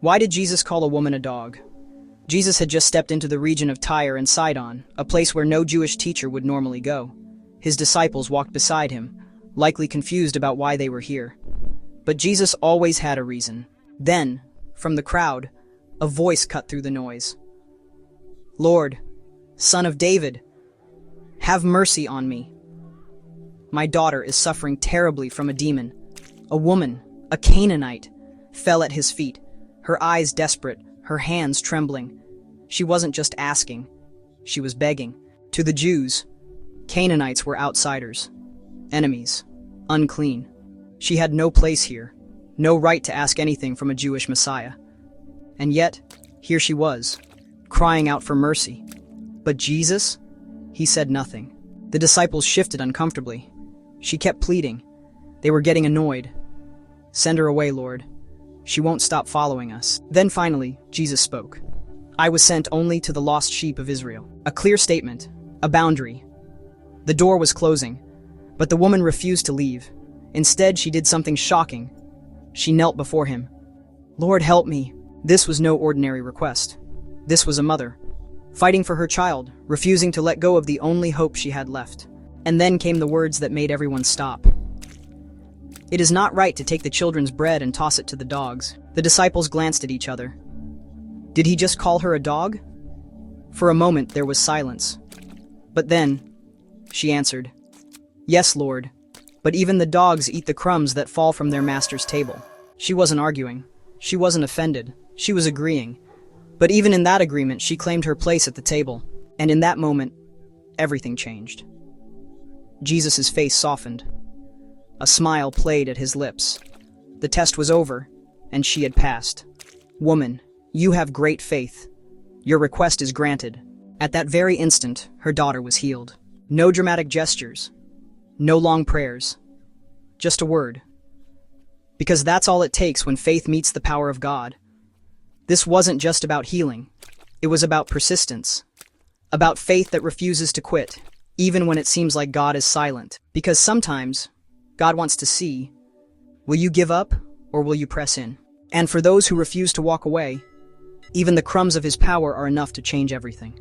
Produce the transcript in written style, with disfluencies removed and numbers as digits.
Why did Jesus call a woman a dog? Jesus had just stepped into the region of Tyre and Sidon, a place where no Jewish teacher would normally go. His disciples walked beside him, likely confused about why they were here. But Jesus always had a reason. Then, from the crowd, a voice cut through the noise. "Lord, Son of David, have mercy on me. My daughter is suffering terribly from a demon." A woman, a Canaanite, fell at his feet, her eyes desperate, her hands trembling. She wasn't just asking, she was begging. To the Jews, Canaanites were outsiders, enemies, unclean. She had no place here, no right to ask anything from a Jewish Messiah. And yet, here she was, crying out for mercy. But Jesus? He said nothing. The disciples shifted uncomfortably. She kept pleading. They were getting annoyed. "Send her away, Lord. She won't stop following us." Then finally, Jesus spoke. "I was sent only to the lost sheep of Israel." A clear statement, a boundary. The door was closing, but the woman refused to leave. Instead, she did something shocking. She knelt before him. "Lord, help me." This was no ordinary request. This was a mother, fighting for her child, refusing to let go of the only hope she had left. And then came the words that made everyone stop. "It is not right to take the children's bread and toss it to the dogs." The disciples glanced at each other. Did he just call her a dog? For a moment there was silence. But then, she answered, "Yes, Lord, but even the dogs eat the crumbs that fall from their master's table." She wasn't arguing. She wasn't offended. She was agreeing. But even in that agreement, she claimed her place at the table. And in that moment, everything changed. Jesus' face softened. A smile played at his lips. The test was over, and she had passed. "Woman, you have great faith. Your request is granted." At that very instant, her daughter was healed. No dramatic gestures. No long prayers. Just a word. Because that's all it takes when faith meets the power of God. This wasn't just about healing. It was about persistence. About faith that refuses to quit, even when it seems like God is silent. Because sometimes, God wants to see, will you give up or will you press in? And for those who refuse to walk away, even the crumbs of his power are enough to change everything.